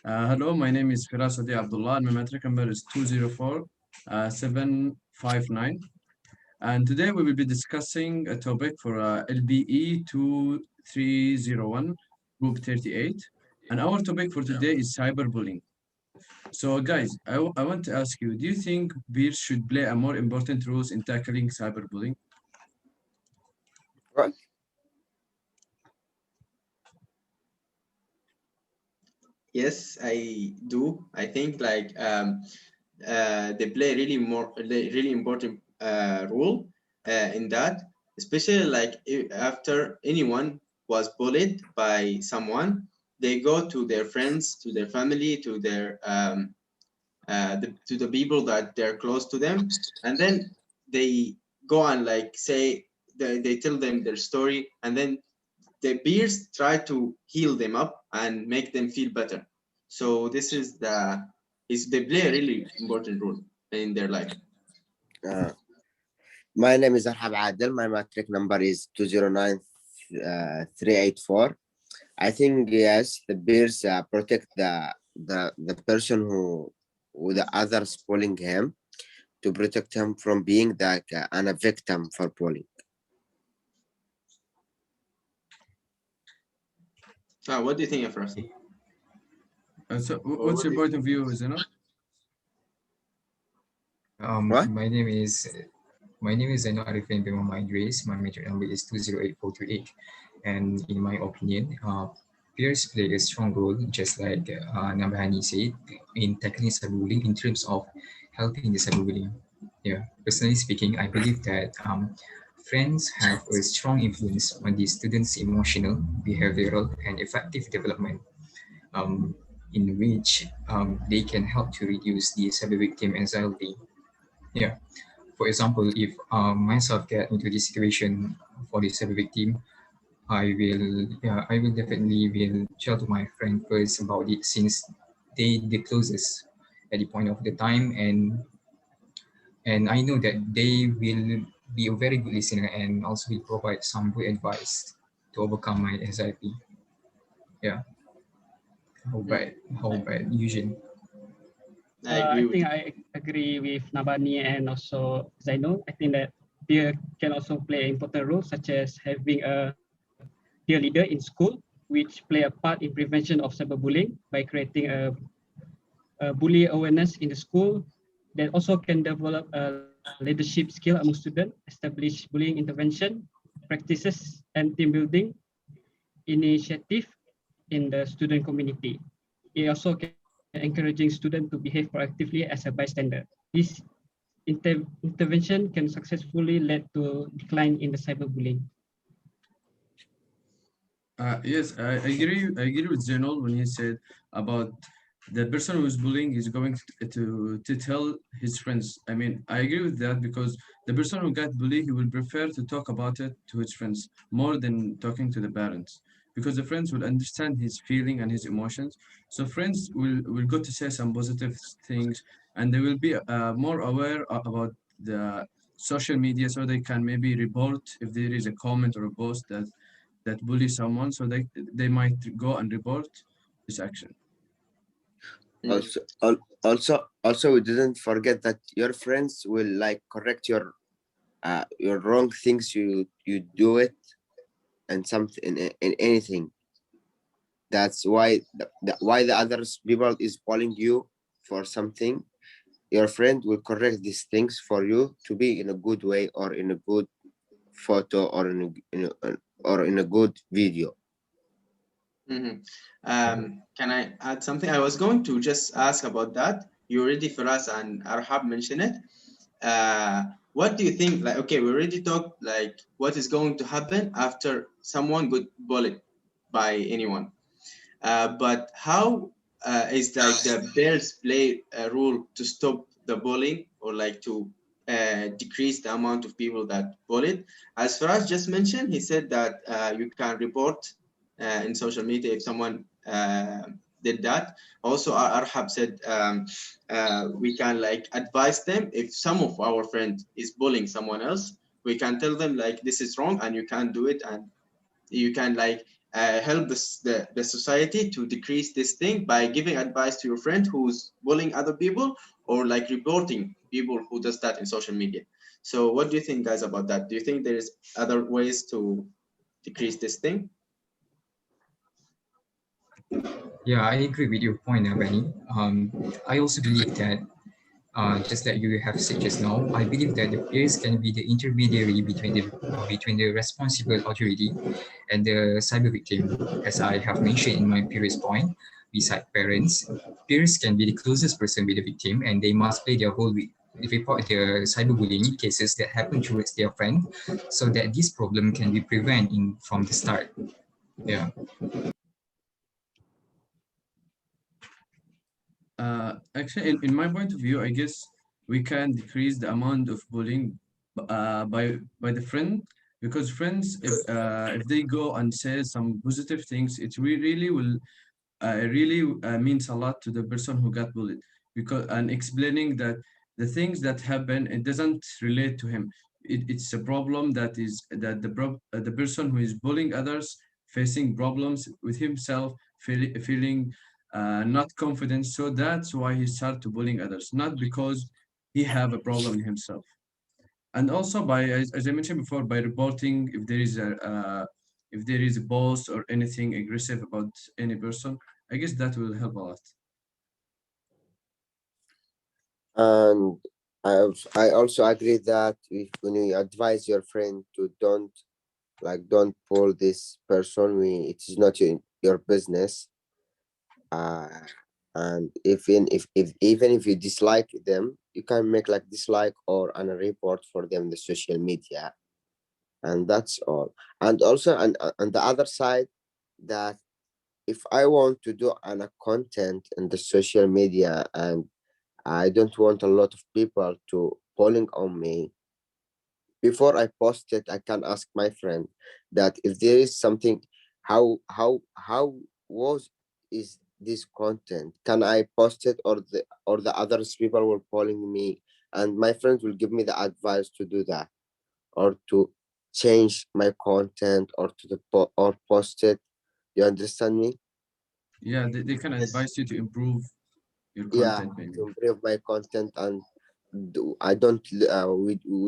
Hello, my name is Firas Abdullah and my metric number is 204-759. And today we will be discussing a topic for LBE 2301 Group 38. And our topic for today is cyberbullying. So guys, I want to ask you, do you think peers should play a more important role in tackling cyberbullying? What? Yes, I do. I think they play really important role in that, especially after anyone was bullied by someone, they go to their friends, to their family, to the people that they're close to them, and then they go and say they tell them their story, and then the peers try to heal them up and make them feel better. So this is they play a really important role in their life. Uh, my name is Arhab Adel. My matric number is 209384. I think yes, the peers protect the person who the others bullying him, to protect him from being a victim for bullying. What do you think, Afras? So what's your point of view, Zeno? What? My name is Zaino Arifin bin Muhammad Idris. My major number is 208428. And in my opinion, peers play a strong role, just like Nabhani said, in tackling cyberbullying in terms of helping the cyberbullying. Yeah, personally speaking, I believe that friends have a strong influence on the students' emotional, behavioral, and effective development, in which they can help to reduce the cyber victim anxiety. Yeah. For example, if myself get into this situation for the cyber victim, I will definitely will tell to my friend first about it, since they the closest at the point of the time, and I know that they will be a very good listener and also will provide some good advice to overcome my anxiety. Yeah. How about Eugene? I agree I with think you. I agree with Nabani and also Zaino. I think that peer can also play an important role, such as having a peer leader in school, which play a part in prevention of cyberbullying by creating a bully awareness in the school. That also can develop a leadership skill among students, establish bullying intervention practices and team building initiative in the student community. It also can encouraging students to behave proactively as a bystander. This intervention can successfully lead to decline in the cyberbullying. Yes, I agree with Zainul when he said about the person who's bullying is going to tell his friends. I mean, I agree with that because the person who got bullied, he will prefer to talk about it to his friends more than talking to the parents, because the friends will understand his feeling and his emotions. So friends will go to say some positive things, and they will be more aware about the social media, so they can maybe report if there is a comment or a post that bully someone, so they might go and report this action. Also, we didn't forget that your friends will correct your wrong things you do it, and something in anything. That's why why the others people is calling you for something. Your friend will correct these things for you to be in a good way, or in a good photo, or in a good video. Mhm. Can I add something? I was going to just ask about that. You already, Firas and Arhab mentioned it. What do you think? Okay, we already talked what is going to happen after someone got bullied by anyone. But how is the bears play a role to stop the bullying, or to decrease the amount of people that bullied? As Faraz just mentioned, he said that you can report in social media if someone did that. Also, Arhab said we can advise them if some of our friends is bullying someone else. We can tell them this is wrong and you can't do it, and you can help the society to decrease this thing by giving advice to your friend who's bullying other people, or like reporting people who does that in social media. So what do you think, guys, about that? Do you think there's other ways to decrease this thing? Yeah, I agree with your point, Benny. I also believe that, just like you have said just now, I believe that the peers can be the intermediary between the responsible authority and the cyber victim. As I have mentioned in my previous point, beside parents, peers can be the closest person with the victim, and they must play their role with report the cyberbullying cases that happen towards their friend, so that this problem can be prevented from the start. Yeah. Actually, in my point of view, I guess we can decrease the amount of bullying by the friend, because friends, if they go and say some positive things, it really will really means a lot to the person who got bullied, because and explaining that the things that happen, it doesn't relate to him. It's a problem that is that the person who is bullying others facing problems with himself, feeling not confident, so that's why he started to bullying others, not because he have a problem himself. And also by, as I mentioned before, by reporting if there is a post or anything aggressive about any person, I guess that will help a lot. And I also agree that if, when you advise your friend to don't pull this person, it is not your business. uh and even if you dislike them, you can make like dislike or an a report for them in the social media, and that's all. And also on the other side, that if I want to do an a content in the social media, and I don't want a lot of people to calling on me, before I post it, I can ask my friend that if there is something, how was is this content? Can I post it, or the others people were calling me, and my friends will give me the advice to do that, or to change my content, or to or post it. You understand me? Yeah, they can Yes. advise you to improve your Yeah, content maybe. to improve my content, and we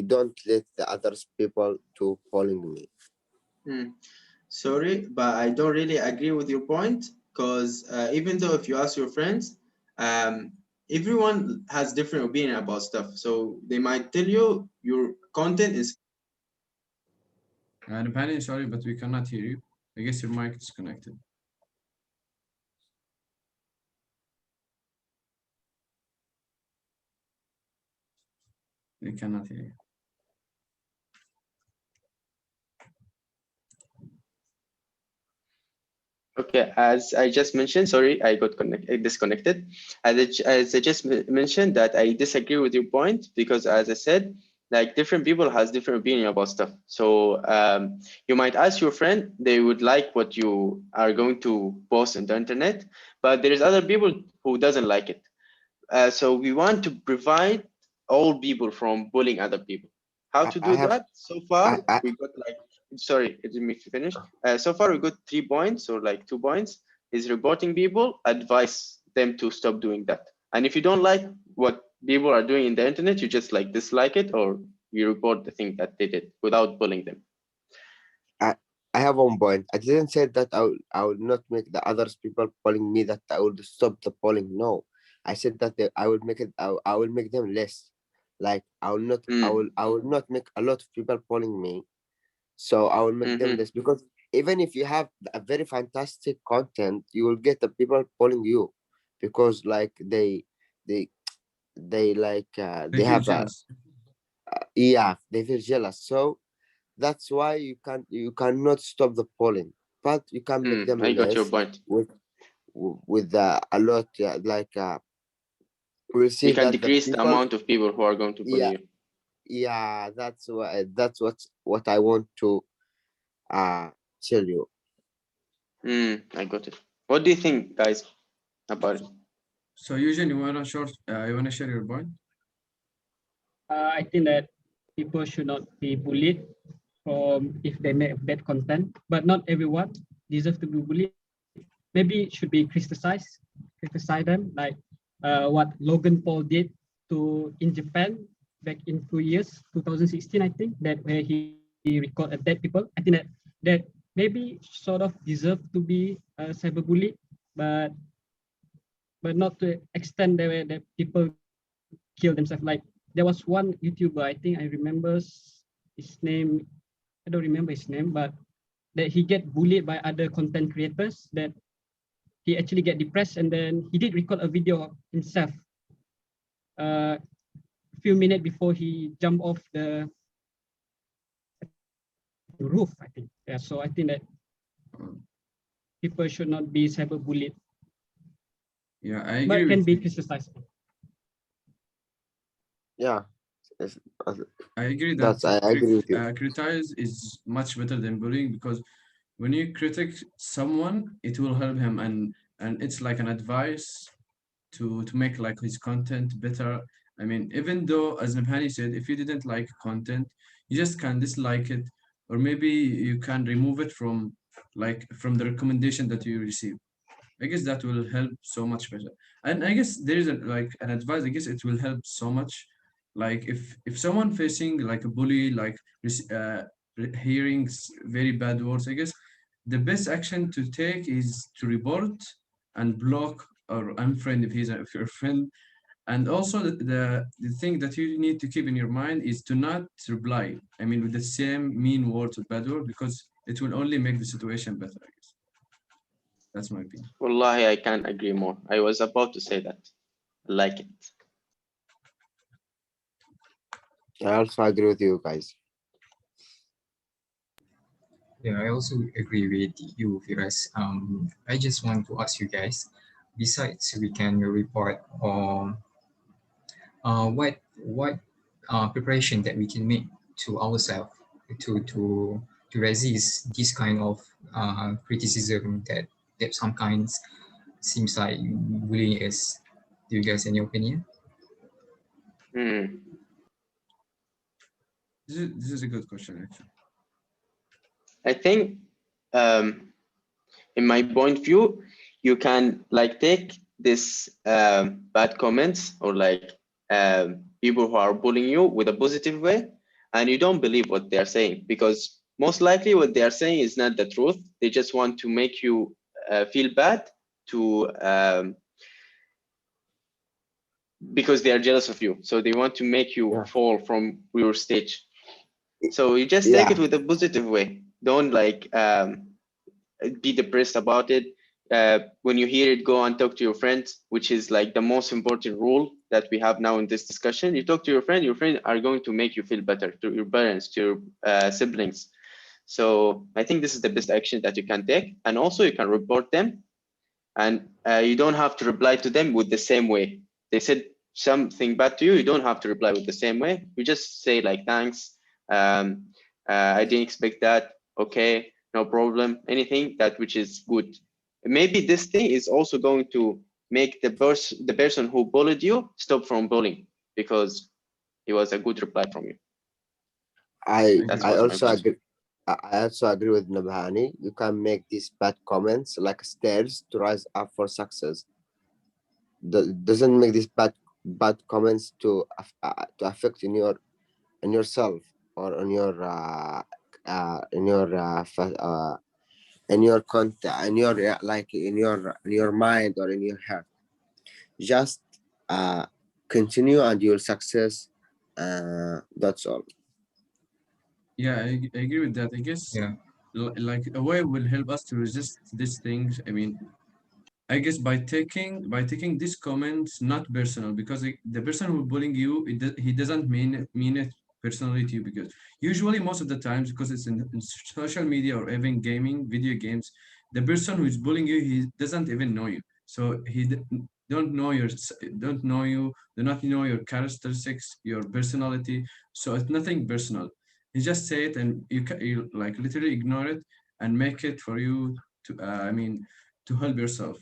don't let the others people to calling me. Hmm. Sorry, but I don't really agree with your point, because even though if you ask your friends, um, everyone has different opinion about stuff. So they might tell you your content is. And Penny, sorry, but we cannot hear you. I guess your mic is connected. We cannot hear you. Okay, as I just mentioned, sorry, I got disconnected. As I just mentioned, that I disagree with your point, because as I said, like different people has different opinion about stuff. So you might ask your friend, they would like what you are going to post on the internet, but there is other people who doesn't like it. So we want to provide all people from bullying other people. How to I do have that? So far, I we got like, sorry, let me finish. So far, we got 3 points, or like 2 points. Is reporting people, advise them to stop doing that. And if you don't like what people are doing in the internet, you just like dislike it, or you report the thing that they did without bullying them. I, I have one point. I didn't say that I will not make the others people calling me that I will stop the polling. No, I said that I will make it. I will make them less. Like Mm, I will not make a lot of people calling me. So I will make them mm-hmm, less, because even if you have a very fantastic content, you will get the people calling you, because like they They they feel have jealous. yeah, they feel jealous. So that's why you cannot stop the polling, but you can make them I got your less point. with a lot. Yeah, we'll You see can that the decrease the people. amount of people who are going to bully Yeah, you. yeah. That's what I want to uh tell you. I got it. What do you think, guys, about it? So usually you wanna share your point? I think that people should not be bullied from if they make bad content, but not everyone. deserve to be bullied, maybe it should be criticize them, like what Logan Paul did in Japan back in 2 years, 2016, I think, that where he recalled dead people. I think that maybe sort of deserve to be cyberbullied, but not to extend the way that people kill themselves. Like there was one YouTuber, I think I remember his name. I don't remember his name, but that he get bullied by other content creators, that he actually get depressed, and then he did record a video of himself a few minutes before he jumped off the roof, I think. Yeah, so I think that people should not be cyberbullied, Yeah, I but agree can with be you. criticized. Yeah, it's- I agree that that's I agree with you. criticize is much better than bullying, because when you critic someone, it will help him, and it's like an advice to make like his content better. I mean, even though, as Nabhani said, if you didn't like content, you just can dislike it, or maybe you can remove it from the recommendation that you receive. I guess that will help so much better. And I guess there is like an advice. I guess it will help so much. Like if someone facing like a bully, like hearing very bad words, I guess the best action to take is to report and block or unfriend if you're a friend. And also the thing that you need to keep in your mind is to not reply. I mean, with the same mean words or bad word, because it will only make the situation better. I guess that's my opinion. Wallahi, I can't agree more. I was about to say that. I like it. I also agree with you guys. Yeah, I also agree with you, Firas. I just want to ask you guys, besides we can report on what preparation that we can make to ourselves to resist this kind of criticism that sometimes seems like bullying is. Do you guys any opinion? Hmm. This is a good question, actually. I think, in my point of view, you can like take this bad comments or like people who are bullying you with a positive way, and you don't believe what they are saying, because most likely what they are saying is not the truth. They just want to make you feel bad to because they are jealous of you, so they want to make you Yeah. fall from your stage. So you just take Yeah, it with a positive way. Don't like be depressed about it. When you hear it, go and talk to your friends, which is like the most important rule that we have now in this discussion. You talk to your friend are going to make you feel better, to your parents, to your siblings. So I think this is the best action that you can take. And also you can report them, and you don't have to reply to them with the same way. They said something bad to you, you don't have to reply with the same way. You just say like, thanks, I didn't expect that, okay, no problem, anything that which is good. Maybe this thing is also going to make the person who bullied you stop from bullying, because it was a good reply from you. I That's I what my also point. agree. I also agree with Nabhani. You can make these bad comments like stairs to rise up for success. Doesn't make these bad comments to affect in yourself or on your in your content in your like in your mind or in your heart. Just continue and you'll success. That's all. Yeah, I agree with that. I guess Yeah. like a way will help us to resist these things. I mean, I guess by taking these comments not personal, because the person who bullying you, he doesn't mean it personally to you, because usually most of the times, because it's in social media or even gaming video games, the person who is bullying you, he doesn't even know you, so don't know don't know you, do not know your characteristics, your personality. So it's nothing personal. He just say it, and you like literally ignore it and make it for you to I mean to help yourself.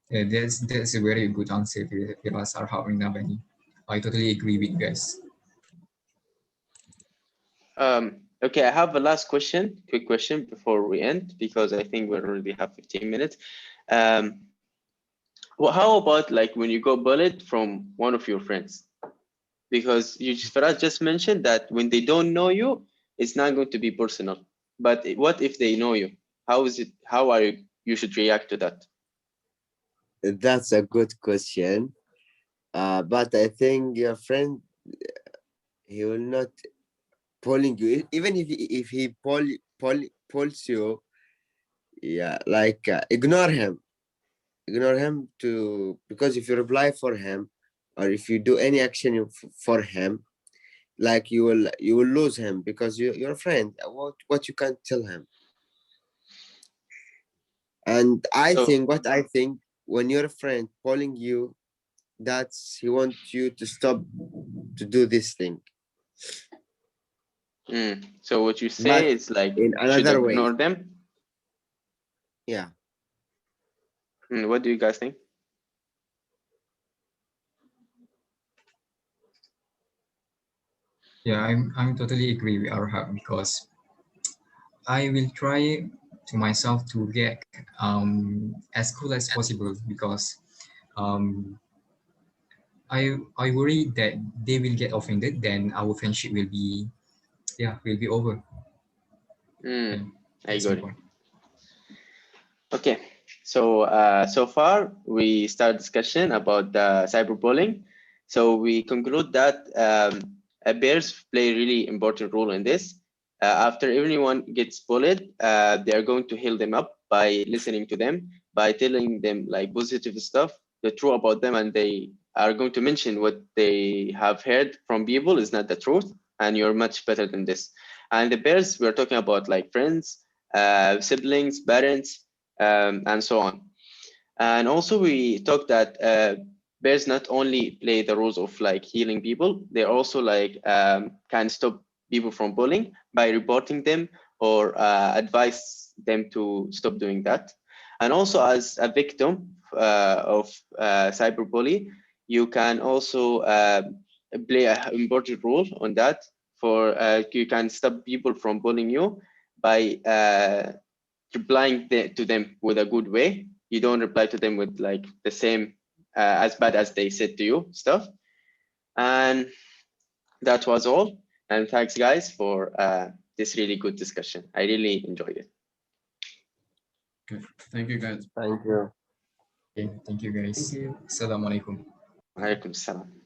Yeah, that's a very good answer, Firas Arhab and Nabani. I totally agree with you guys. Okay, I have a last question, quick question before we end, because I think we already have 15 minutes. Well, how about like when you go bullied from one of your friends? Because you Faraz just mentioned that when they don't know you, it's not going to be personal. But what if they know you? How is it? How are you should react to that? That's a good question. But I think your friend, he will not pulling you, even if he pulls you. Yeah, like ignore him to, because if you reply for him, or if you do any action for him, like you will lose him, because you're a friend. What you can't tell him. And So, what I think, when your friend calling you, that's he wants you to stop to do this thing, so what you but say is like in should another way. ignore them. Yeah. What do you guys think? Yeah, I'm totally agree with Arhab, because I will try to myself to get as cool as possible, because um, I worry that they will get offended, then our friendship will be over. Yeah, I that's my got it. point. Okay, so so far we start discussion about cyberbullying. So we conclude that peers play a really important role in this. After everyone gets bullied, they are going to heal them up by listening to them, by telling them like positive stuff, the truth about them, and they are going to mention what they have heard from people is not the truth, and you're much better than this. And the peers, we're talking about like friends, siblings, parents, and so on. And also we talked that bears not only play the roles of like healing people, they also like can stop people from bullying by reporting them or advise them to stop doing that. And also as a victim of cyberbully, you can also play an important role on that. For you can stop people from bullying you by replying to them with a good way. You don't reply to them with like the same as bad as they said to you stuff. And that was all. And thanks guys for this really good discussion. I really enjoyed it. Okay. Thank you, guys. Thank you. Okay, thank you Thank guys. you. Assalamualaikum. Alaikum salam.